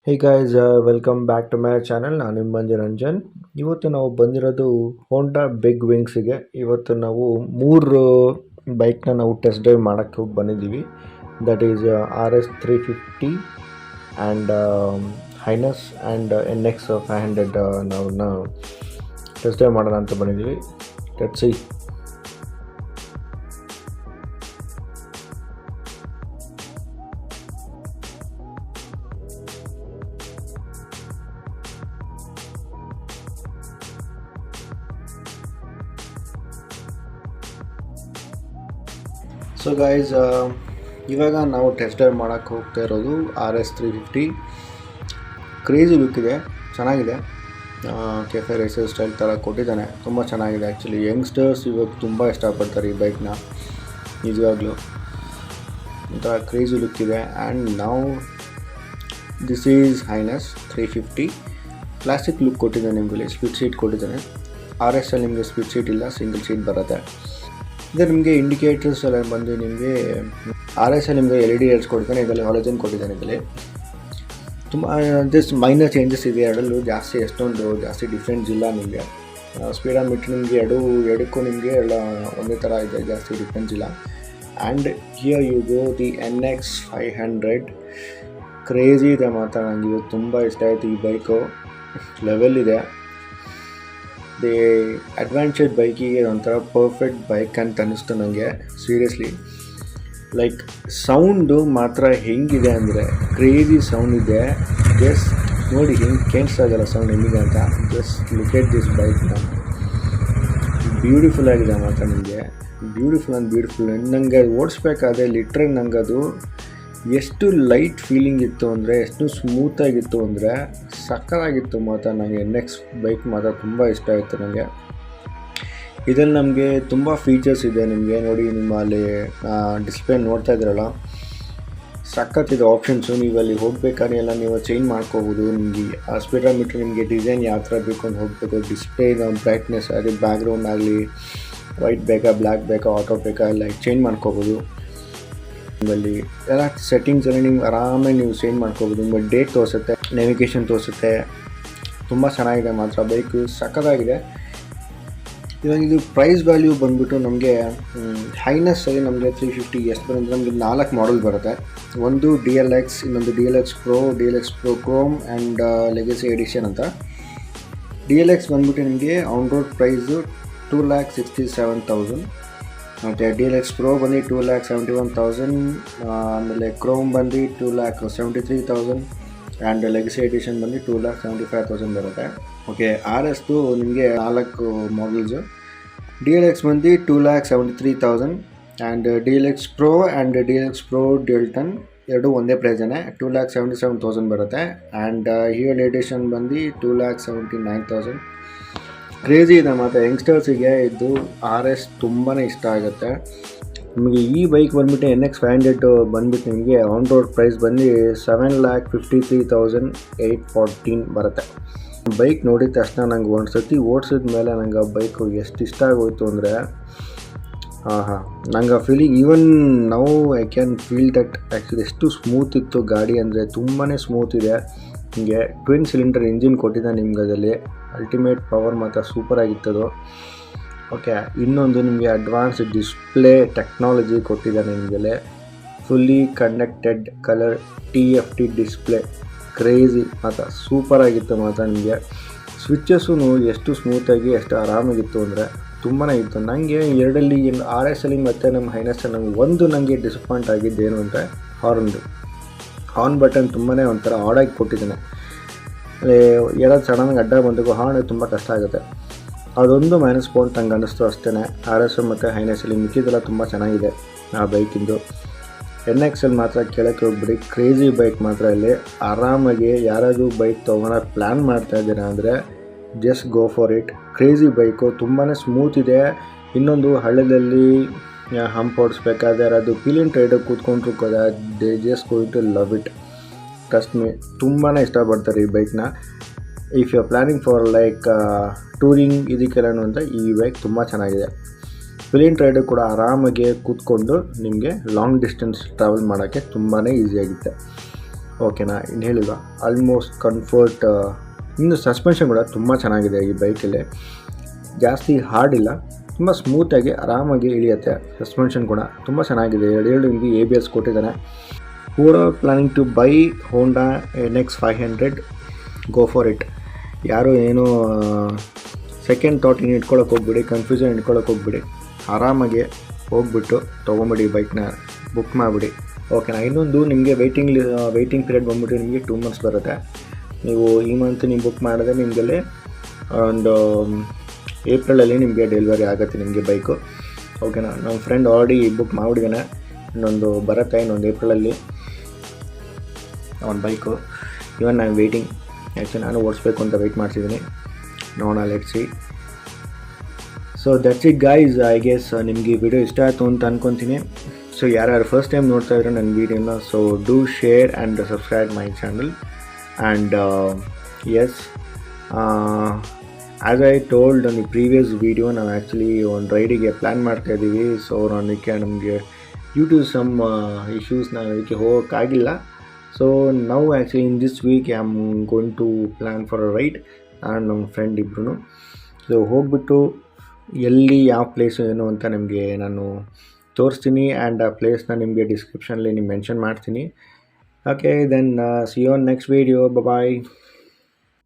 Hey guys, welcome back to my channel. ನಾನು ನಿಮ್ಮ ಮಂಜುರಂಜನ್. ಇವತ್ತು ನಾವು ಬಂದಿರೋದು ಹೋಂಡಾ ಬಿಗ್ ವಿಂಗ್ಸಿಗೆ. ಇವತ್ತು ನಾವು ಮೂರು ಬೈಕ್ನ ನಾವು ಟೆಸ್ಟ್ ಡ್ರೈವ್ ಮಾಡೋಕ್ಕೆ ಬಂದಿದ್ದೀವಿ. ದಟ್ ಈಸ್ RS350 ಆ್ಯಂಡ್ ಹೈನಸ್ ಆ್ಯಂಡ್ NX500 ನಾವನ್ನ ಟೆಸ್ಟ್ ಡ್ರೈವ್ ಮಾಡೋಣ ಅಂತ ಬಂದಿದ್ದೀವಿ. Let's see. ಸೊ ಗೈಸ್, ಇವಾಗ ನಾವು ಟೆಸ್ಟ್ ಡ್ರೈವ್ ಮಾಡೋಕ್ಕೆ ಹೋಗ್ತಾ ಇರೋದು RS350. ಕ್ರೇಜಿ ಲುಕ್ ಇದೆ, ಚೆನ್ನಾಗಿದೆ. ಕೆಫೆ ರೇಸರ್ ಸ್ಟೈಲ್ ಥರ ಕೊಟ್ಟಿದ್ದಾನೆ, ತುಂಬ ಚೆನ್ನಾಗಿದೆ. ಆ್ಯಕ್ಚುಲಿ ಯಂಗ್ಸ್ಟರ್ಸ್ ಇವಾಗ ತುಂಬ ಇಷ್ಟಪಡ್ತಾರೆ ಈ ಬೈಕ್ನ. ನಿಜವಾಗ್ಲೂ ಒಂಥರ ಕ್ರೇಜಿ ಲುಕ್ ಇದೆ. ಆ್ಯಂಡ್ ನಾವು this is highness 350. Classic look ಕೊಟ್ಟಿದ್ದಾನೆ. ನಿಮಗೆ ಸ್ಪ್ಲಿಟ್ ಸೀಟ್ ಕೊಟ್ಟಿದ್ದಾನೆ. RS ನಿಮಗೆ ಸ್ಪ್ಲಿಟ್ ಸೀಟ್ ಇಲ್ಲ, ಸಿಂಗಲ್ ಸೀಟ್ ಬರುತ್ತೆ. ಇದು ನಿಮಗೆ ಇಂಡಿಕೇಟರ್ಸ್ ಎಲ್ಲ ಬಂದು ನಿಮಗೆ RS ನಿಮಗೆ LED ಲೈಟ್ಸ್ ಕೊಡ್ತಾನೆ. ಇದರಲ್ಲಿ ಹಾಲೋಜನ್ ಕೊಟ್ಟಿದ್ದಾನೆ. ಇದರಲ್ಲಿ ತುಂಬ ಜಸ್ಟ್ ಮೈನರ್ ಚೇಂಜಸ್ ಇದೆ. ಎರಡಲ್ಲೂ ಅಷ್ಟೊಂದು ಜಾಸ್ತಿ ಡಿಫ್ರೆನ್ಸ್ ಇಲ್ಲ. ನಿಮಗೆ ಸ್ಪೀಡೋಮೀಟ್ರ್ ನಿಮಗೆ ಎರಡಕ್ಕೂ ನಿಮಗೆ ಎಲ್ಲ ಒಂದೇ ಥರ ಇದೆ, ಜಾಸ್ತಿ ಡಿಫ್ರೆನ್ಸ್ ಇಲ್ಲ. And here you go the NX500. Crazy ಇದೆ ಮಾತ್ರ. ನನಗೆ ಇದು ತುಂಬ ಇಷ್ಟ ಆಯಿತು. ಈ ಬೈಕು ಲೆವೆಲ್ ಇದೆ. ದೇ ಅಡ್ವೆಂಚರ್ ಬೈಕಿಗೆ ಒಂಥರ ಪರ್ಫೆಕ್ಟ್ ಬೈಕ್ ಅಂತ ಅನ್ನಿಸ್ತು ನನಗೆ. ಸೀರಿಯಸ್ಲಿ, ಲೈಕ್ ಸೌಂಡು ಮಾತ್ರ ಹೆಂಗಿದೆ ಅಂದರೆ ಕ್ರೇಜಿ ಸೌಂಡ್ ಇದೆ. ಜಸ್ಟ್ ನೋಡಿ ಹೆಂಗೆ ಕೇಳಿಸ್ತಾ ಇದೆಯಲ್ಲ ಸೌಂಡ್ ಹೆಂಗಿದೆ ಅಂತ. ಜಸ್ಟ್ ಲುಕ್ ಎಟ್ ದಿಸ್ ಬೈಕ್ನ. ಬ್ಯೂಟಿಫುಲ್ ಆಗಿದೆ ಮಾತ್ರ. ನಿಮಗೆ ಬ್ಯೂಟಿಫುಲ್ ನನಗೆ ಓಡಿಸ್ಬೇಕಾದ್ರೆ ಲಿಟ್ರಲ್ ನಂಗೆ ಅದು ಎಷ್ಟು ಲೈಟ್ ಫೀಲಿಂಗ್ ಇತ್ತು ಅಂದರೆ, ಎಷ್ಟು ಸ್ಮೂತಾಗಿತ್ತು ಅಂದರೆ ಸಕ್ಕತ್ತಾಗಿತ್ತು ಮಾತ್ರ. ನನಗೆ NX ಬೈಕ್ ಮಾತ್ರ ತುಂಬ ಇಷ್ಟ ಆಯಿತು ನನಗೆ. ಇದರಲ್ಲಿ ನಮಗೆ ತುಂಬ ಫೀಚರ್ಸ್ ಇದೆ. ನಿಮಗೆ ನೋಡಿ, ನಿಮ್ಮ ಅಲ್ಲಿ ಡಿಸ್ಪ್ಲೇ ನೋಡ್ತಾ ಇದ್ದೀರಲ್ಲ, ಸಕ್ಕತ್ತಿದೆ ಆಪ್ಷನ್ಸು. ನೀವು ಅಲ್ಲಿ ಹೋಗಬೇಕಾದ್ರೆ ಎಲ್ಲ ನೀವು ಚೇಂಜ್ ಮಾಡ್ಕೋಬೋದು. ನಿಮಗೆ ಆ ಸ್ಪೀಡೋಮೀಟ್ರ್ ನಿಮಗೆ ಡಿಸೈನ್ ಯಾವ ಥರ ಬೇಕು ಅಂತ ಹೋಗಬೇಕು. ಡಿಸ್ಪ್ಲೇ ಬ್ರೈಟ್ನೆಸ್ ಆಗಲಿ, ಬ್ಯಾಕ್ಗ್ರೌಂಡ್ ಆಗಲಿ, ವೈಟ್ ಬೇಕಾ, ಬ್ಲ್ಯಾಕ್ ಬೇಕಾ, ಆಟೋ ಬೇಕಾ, ಎಲ್ಲ ಚೇಂಜ್ ಮಾಡ್ಕೋಬೋದು. ನಿಮ್ಮಲ್ಲಿ ಎಲ್ಲ ಸೆಟ್ಟಿಂಗ್ಸ್ ಎಲ್ಲ ನೀವು ಆರಾಮಾಗಿ ನೀವು ಚೇಂಜ್ ಮಾಡ್ಕೋಬೋದು. ನಿಮಗೆ ಡೇಟ್ ತೋರಿಸುತ್ತೆ, ನೇವಿಗೇಷನ್ ತೋರಿಸುತ್ತೆ. ತುಂಬ ಚೆನ್ನಾಗಿದೆ ಮಾತ್ರ. ಬೈಕು ಸಕ್ಕತ್ತಾಗಿದೆ. ಇವಾಗ ಇದು ಪ್ರೈಸ್ ವ್ಯಾಲ್ಯೂ ಬಂದುಬಿಟ್ಟು ನಮಗೆ ಹೈನಸ್ಸಲ್ಲಿ ನಮಗೆ 350 ಎಷ್ಟು ಬರುತ್ತೆ. ನಮಗೆ 4 ಮಾಡೆಲ್ ಬರುತ್ತೆ. ಒಂದು DLX, ಇನ್ನೊಂದು DLX Pro chrome and legacy edition ಅಂತ. DLX ಬಂದುಬಿಟ್ಟು ನಿಮಗೆ ಆನ್ ರೋಡ್ ಪ್ರೈಸು 2,67,000. ಮತ್ತು DLX Pro ಬಂದು 2,71,000. ಆಮೇಲೆ ಕ್ರೋಮ್ ಬಂದು 2,73,000 ಆ್ಯಂಡ್ ಲೆಗಸಿ ಎಡಿಷನ್ ಬಂದು 2,75,000 ಬರುತ್ತೆ. ಓಕೆ, RSದು ನಿಮಗೆ 4 ಮಾಡೆಲ್ಸು. DLX ಬಂದು 2,73,000 and DLX Pro and DLX Pro Delton ಎರಡು ಒಂದೇ ಪ್ರೈಸೇ, 2,77,000 ಬರುತ್ತೆ. ಆ್ಯಂಡ್ ಹಿಯರ್ ಎಡಿಷನ್ ಬಂದು 2,79,000. ಕ್ರೇಜಿ ಇದೆ ಮತ್ತು ಯಂಗ್ಸ್ಟರ್ಸಿಗೆ ಇದು RS ತುಂಬಾ ಇಷ್ಟ ಆಗುತ್ತೆ. ನಿಮಗೆ ಈ ಬೈಕ್ ಬಂದುಬಿಟ್ಟು NX500 ಬಂದುಬಿಟ್ಟು ನಿಮಗೆ ಆನ್ ರೋಡ್ ಪ್ರೈಸ್ ಬಂದು 7,53,814 ಬರುತ್ತೆ. ಬೈಕ್ ನೋಡಿದ ತಕ್ಷಣ ನಂಗೆ ಒಂದು ಸತಿ ಓಡಿಸಿದ ಮೇಲೆ ನಂಗೆ ಆ ಬೈಕು ಎಷ್ಟು ಇಷ್ಟ ಆಗೋಯ್ತು ಅಂದರೆ, ನಂಗೆ ಆ feeling even now I can feel that. Actually ಎಷ್ಟು ಸ್ಮೂತ್ ಇತ್ತು ಗಾಡಿ ಅಂದರೆ, ತುಂಬಾ ಸ್ಮೂತ್ ಇದೆ. ನಿಮಗೆ ಟ್ವಿನ್ ಸಿಲಿಂಡರ್ ಇಂಜಿನ್ ಕೊಟ್ಟಿದ್ದ ನಿಮ್ಗೆ. ಅದರಲ್ಲಿ ಅಲ್ಟಿಮೇಟ್ ಪವರ್ ಮಾತ್ರ ಸೂಪರಾಗಿತ್ತದು. ಓಕೆ, ಇನ್ನೊಂದು ನಿಮಗೆ ಅಡ್ವಾನ್ಸ್ ಡಿಸ್ಪ್ಲೇ ಟೆಕ್ನಾಲಜಿ ಕೊಟ್ಟಿದ್ದಾನೆ ನಿಮಗೆ. Fully connected colour TFT display. Crazy ಮಾತ್ರ, ಸೂಪರಾಗಿತ್ತು ಮಾತ್ರ. ನಿಮಗೆ ಸ್ವಿಚ್ಚಸ್ಸು ಎಷ್ಟು ಸ್ಮೂತಾಗಿ ಎಷ್ಟು ಆರಾಮಾಗಿತ್ತು ಅಂದರೆ ತುಂಬಾ ಇತ್ತು. ನನಗೆ ಎರಡಲ್ಲಿ RSಲ್ಲಿ ಮತ್ತು ನಮ್ಮ ಹೈನಸ್ಸಲ್ಲಿ ನನಗೆ ಡಿಸಪಾಯಿಂಟ್ ಆಗಿದ್ದೇನು ಅಂದರೆ ಹಾರ್ನ್ ಬಟನ್ ತುಂಬಾ ಒಂಥರ ಆಡಾಗಿ ಕೊಟ್ಟಿದ್ದಾನೆ. ಯಾರಾದ್ರು ಸಡನ್ನಾಗಿ ಅಡ್ಡ ಬಂದಾಗ ಹಾರ್ನ್ ತುಂಬ ಕಷ್ಟ ಆಗುತ್ತೆ. ಅದೊಂದು ಮೈನಸ್ ಪಾಯಿಂಟ್ ನಂಗೆ ಅನ್ನಿಸ್ತು ಅಷ್ಟೇ. RS ಮತ್ತು ಹೈನಸ್ಸಲ್ಲಿ ಮಿಕ್ಕಿದೆಲ್ಲ ತುಂಬ ಚೆನ್ನಾಗಿದೆ ಆ ಬೈಕಿಂದು. NXಲ್ಲಿ ಮಾತ್ರ ಕೇಳೋಕ್ಕೆ ಹೋಗ್ಬಿಡಿ. ಕ್ರೇಜಿ ಬೈಕ್ ಮಾತ್ರ. ಇಲ್ಲಿ ಆರಾಮಾಗಿ ಯಾರಾದರೂ ಬೈಕ್ ತೊಗೊಳೋ ಪ್ಲ್ಯಾನ್ ಮಾಡ್ತಾ ಇದ್ದೀರಾ ಅಂದರೆ just go for it. Crazy bike, ತುಂಬಾ ಸ್ಮೂತ್ ಇದೆ. ಇನ್ನೊಂದು ಹಳ್ಳದಲ್ಲಿ ಹಂಪ್ ಓಡಿಸ್ಬೇಕಾದ್ರೆ ಯಾರಾದರೂ ಪಿಲಿಯನ್ ರೈಡರ್ ಕೂತ್ಕೊಂಡ್ರು ಕೂಡ they just going to love it. Trust me, ತುಂಬಾ ಇಷ್ಟಪಡ್ತಾರೆ ಈ ಬೈಕ್ನ. If you are planning for like touring ಇದಕ್ಕೆಲ್ಲನೂ ಅಂತ ಈ ಬೈಕ್ ತುಂಬ ಚೆನ್ನಾಗಿದೆ. ಪಿಲಿಯನ್ ರೈಡರ್ ಕೂಡ ಆರಾಮಾಗಿ ಕೂತ್ಕೊಂಡು ನಿಮಗೆ ಲಾಂಗ್ ಡಿಸ್ಟೆನ್ಸ್ ಟ್ರಾವೆಲ್ ಮಾಡೋಕ್ಕೆ ತುಂಬಾ ಈಸಿಯಾಗುತ್ತೆ. ಓಕೆನಾ. ಇನ್ನು ಹೇಳಿಲ್ಲ ಆಲ್ಮೋಸ್ಟ್ ಕಂಫರ್ಟ್. ಇನ್ನು ಸಸ್ಪೆನ್ಷನ್ ಕೂಡ ತುಂಬ ಚೆನ್ನಾಗಿದೆ ಈ ಬೈಕಲ್ಲಿ, ಜಾಸ್ತಿ ಹಾರ್ಡ್ ಇಲ್ಲ, ತುಂಬ ಸ್ಮೂತಾಗಿ ಆರಾಮಾಗಿ ಇಳಿಯುತ್ತೆ. ಸಸ್ಪೆನ್ಷನ್ ಕೂಡ ತುಂಬ ಚೆನ್ನಾಗಿದೆ. ಎರಡು ನಿಮಗೆ ABS ಕೊಟ್ಟಿದ್ದಾನೆ. Overall planning to buy Honda NX 500, go for it. ಯಾರು ಏನೋ ಸೆಕೆಂಡ್ ಥಾಟ್ ಇಟ್ಕೊಳ್ಳೋಕೆ ಹೋಗ್ಬಿಡಿ, ಕನ್ಫ್ಯೂಷನ್ ಇಟ್ಕೊಳ್ಳೋಕೆ ಹೋಗ್ಬಿಡಿ, ಆರಾಮಾಗಿ ಹೋಗ್ಬಿಟ್ಟು ತೊಗೊಂಬಿಡಿ, ಬೈಕ್ನ ಬುಕ್ ಮಾಡಿಬಿಡಿ. ಓಕೆನಾ. ಇನ್ನೊಂದು ನಿಮಗೆ ವೆಯ್ಟಿಂಗ್ ಪೀರಿಯಡ್ ಬಂದುಬಿಟ್ಟು ನಿಮಗೆ 2 months ಬರುತ್ತೆ. ನೀವು ಈ ಮಂತ್ ನೀವು ಬುಕ್ ಮಾಡಿದ್ರೆ ನಿಮಗಲ್ಲಿ ಒಂದು ಏಪ್ರಿಲಲ್ಲಿ ನಿಮಗೆ ಡೆಲಿವರಿ ಆಗುತ್ತೆ ನಿಮಗೆ ಬೈಕು. ಓಕೆನಾ. ನಮ್ಮ ಫ್ರೆಂಡ್ ಆಲ್ರೆಡಿ ಬುಕ್ ಮಾಡಿಬಿಟ್ಟಿದ್ದಾನೆ, ಇನ್ನೊಂದು ಬರುತ್ತೆ ಇನ್ನೊಂದು ಏಪ್ರಿಲಲ್ಲಿ ಅವನ ಬೈಕು. ಇವನ್ ನಾನು ವೆಯ್ಟಿಂಗ್, ಆ್ಯಕ್ಚುಲಿ ನಾನು ಓಡಿಸ್ಬೇಕು ಅಂತ ವೆಯ್ಟ್ ಮಾಡ್ತಿದ್ದೀನಿ. ನೋಡೋಣ, let's see. So that's it guys. I guess ನಿಮಗೆ ಈ ವಿಡಿಯೋ ಇಷ್ಟ ಆಯಿತು ಅಂತ ಅಂದ್ಕೊತೀನಿ. ಸೊ ಯಾರ್ಯಾರು ಫಸ್ಟ್ ಟೈಮ್ ನೋಡ್ತಾ ಇದ್ರೆ ನನ್ನ ವೀಡಿಯೋನ, so do share and subscribe my channel. And as, as I told ಈ ಪ್ರೀವಿಯಸ್ ವೀಡಿಯೋ, ನಾವು ಆ್ಯಕ್ಚುಲಿ ಒಂದು ರೈಡಿಗೆ ಪ್ಲ್ಯಾನ್ ಮಾಡ್ತಾಯಿದ್ದೀವಿ. ಸೊ ನಮಗೆ ಡ್ಯೂ ಟು ಸಮ್ ಇಶ್ಯೂಸ್ ನಾವು ಅದಕ್ಕೆ ಹೋಗೋಕ್ಕಾಗಿಲ್ಲ. ಸೊ ನಾವು actually in this week I am going to plan for a ride, ನಾನು ನಮ್ಮ ಫ್ರೆಂಡ್ ಇಬ್ಬರು. ಸೊ ಹೋಗ್ಬಿಟ್ಟು ಎಲ್ಲಿ ಯಾವ ಪ್ಲೇಸು ಏನು ಅಂತ ನಿಮಗೆ ನಾನು ತೋರಿಸ್ತೀನಿ, ಆ್ಯಂಡ್ ಆ ಪ್ಲೇಸ್ನ ನಿಮಗೆ ಡಿಸ್ಕ್ರಿಪ್ಷನಲ್ಲಿ ಮೆನ್ಷನ್ ಮಾಡ್ತೀನಿ. Okay, then see you on next video. Bye.